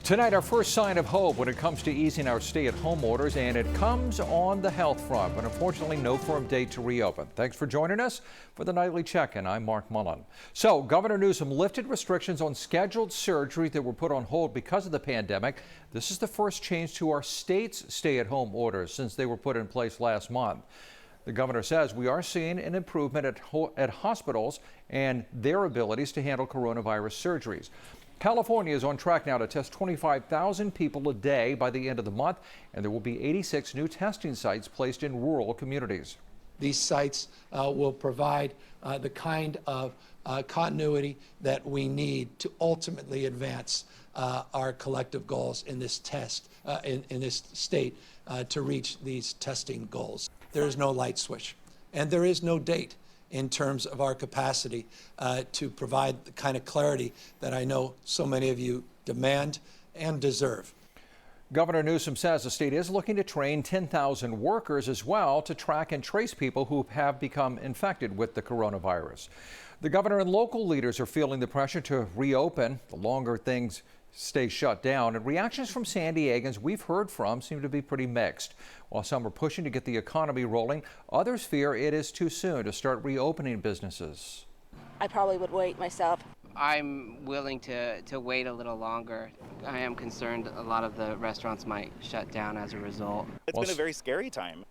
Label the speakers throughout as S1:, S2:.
S1: Tonight, our first sign of hope when it comes to easing our stay-at-home orders, and it comes on the health front, but unfortunately no firm date to reopen. Thanks for joining us for the Nightly Check-In. I'm Mark Mullen. So, Governor Newsom lifted restrictions on scheduled surgery that were put on hold because of the pandemic. This is the first change to our state's stay-at-home orders since they were put in place last month. The governor says we are seeing an improvement at hospitals and their abilities to handle coronavirus surgeries. California is on track now to test 25,000 people a day by the end of the month, and there will be 86 new testing sites placed in rural communities.
S2: These sites will provide the kind of continuity that we need to ultimately advance our collective goals in this in this state to reach these testing goals. There is no light switch, and there is no date in terms of our capacity to provide the kind of clarity that I know so many of you demand and deserve.
S1: Governor Newsom says the state is looking to train 10,000 workers as well to track and trace people who have become infected with the coronavirus. The governor and local leaders are feeling the pressure to reopen the longer things stay shut down, and reactions from San Diegans we've heard from seem to be pretty mixed. While some are pushing to get the economy rolling, others fear it is too soon to start reopening businesses.
S3: I probably would wait myself.
S4: I'm willing to wait a little longer. I am concerned a lot of the restaurants might shut down as a result.
S5: It's been a very scary time.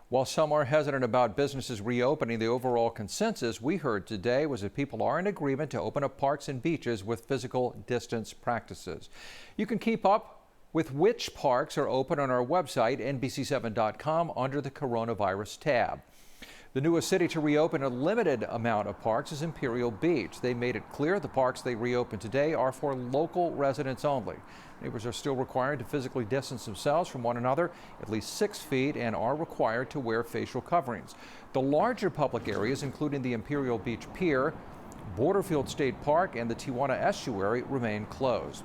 S1: While some are hesitant about businesses reopening, the overall consensus we heard today was that people are in agreement to open up parks and beaches with physical distance practices. You can keep up with which parks are open on our website, NBC7.com, under the coronavirus tab. The newest city to reopen a limited amount of parks is Imperial Beach. They made it clear the parks they reopened today are for local residents only. Neighbors are still required to physically distance themselves from one another at least 6 feet and are required to wear facial coverings. The larger public areas, including the Imperial Beach Pier, Borderfield State Park, and the Tijuana Estuary, remain closed.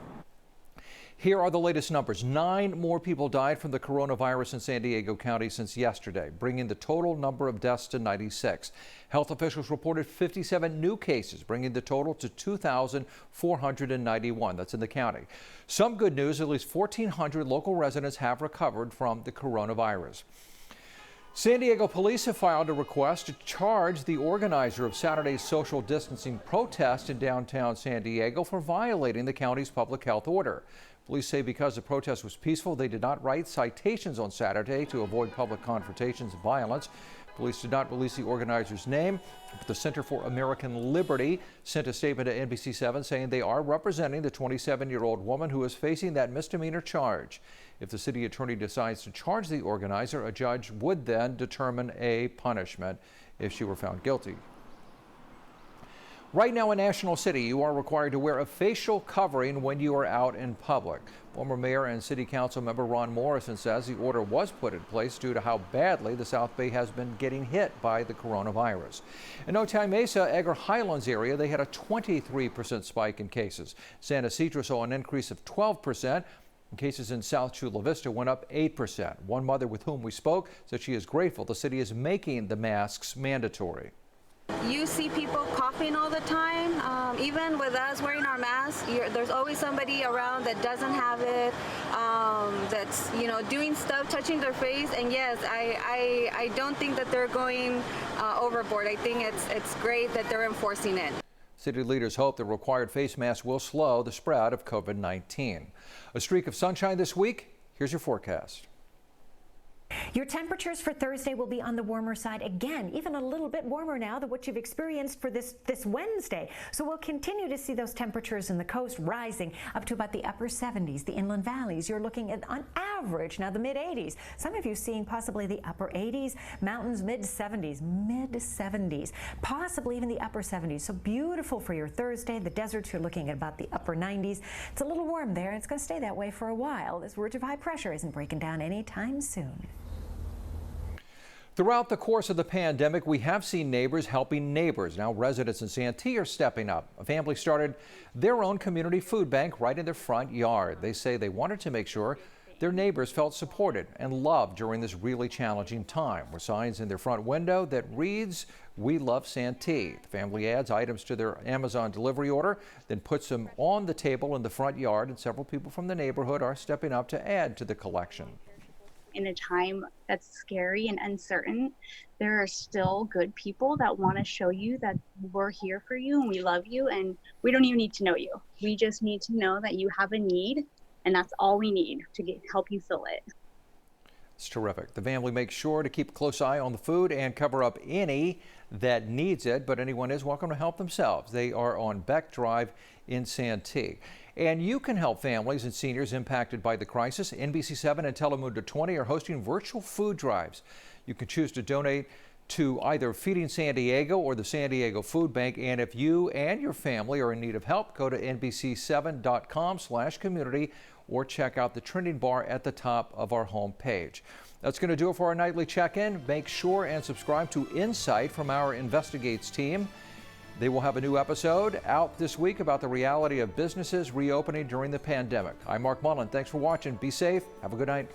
S1: Here are the latest numbers. 9 more people died from the coronavirus in San Diego County since yesterday, bringing the total number of deaths to 96. Health officials reported 57 new cases, bringing the total to 2,491. That's in the county. Some good news, at least 1,400 local residents have recovered from the coronavirus. San Diego police have filed a request to charge the organizer of Saturday's social distancing protest in downtown San Diego for violating the county's public health order. Police say because the protest was peaceful, they did not write citations on Saturday to avoid public confrontations and violence. Police did not release the organizer's name, but the Center for American Liberty sent a statement to NBC7 saying they are representing the 27-year-old woman who is facing that misdemeanor charge. If the city attorney decides to charge the organizer, a judge would then determine a punishment if she were found guilty. Right now in National City, you are required to wear a facial covering when you are out in public. Former Mayor and City Council member Ron Morrison says the order was put in place due to how badly the South Bay has been getting hit by the coronavirus. In Otay Mesa, Edgar Highlands area, they had a 23% spike in cases. San Ysidro saw an increase of 12%. Cases in South Chula Vista went up 8%. One mother with whom we spoke said she is grateful the city is making the masks mandatory.
S6: You see people coughing all the time. Even with us wearing our masks, there's always somebody around that doesn't have it, that's doing stuff, touching their face. And yes, I don't think that they're going overboard. I think it's great that they're enforcing it.
S1: City leaders hope the required face mask will slow the spread of COVID-19. A streak of sunshine this week. Here's your forecast.
S7: Your temperatures for Thursday will be on the warmer side again, even a little bit warmer now than what you've experienced for this Wednesday. So we'll continue to see those temperatures in the coast rising up to about the upper 70s. The inland valleys, you're looking at on average now the mid 80s. Some of you seeing possibly the upper 80s, mountains mid 70s, possibly even the upper 70s. So beautiful for your Thursday. The deserts, you're looking at about the upper 90s. It's a little warm there, and it's going to stay that way for a while. This ridge of high pressure isn't breaking down anytime soon.
S1: Throughout the course of the pandemic, we have seen neighbors helping neighbors. Now residents in Santee are stepping up. A family started their own community food bank right in their front yard. They say they wanted to make sure Their neighbors felt supported and loved during this really challenging time, with signs in their front window that reads, "We love Santee." The family adds items to their Amazon delivery order, then puts them on the table in the front yard, and several people from the neighborhood are stepping up to add to the collection.
S5: In a time that's scary and uncertain, there are still good people that want to show you that we're here for you and we love you, and we don't even need to know you. We just need to know that you have a need, and that's all we need to help you fill it.
S1: It's terrific. The family makes sure to keep a close eye on the food and cover up any that needs it, but anyone is welcome to help themselves. They are on Beck Drive in Santee. And you can help families and seniors impacted by the crisis. NBC7 and Telemundo 20 are hosting virtual food drives. You can choose to donate to either Feeding San Diego or the San Diego Food Bank. And if you and your family are in need of help, go to NBC7.com/community or check out the trending bar at the top of our homepage. That's going to do it for our nightly check-in. Make sure and subscribe to Insight from our Investigates team. They will have a new episode out this week about the reality of businesses reopening during the pandemic. I'm Mark Mullen. Thanks for watching. Be safe. Have a good night.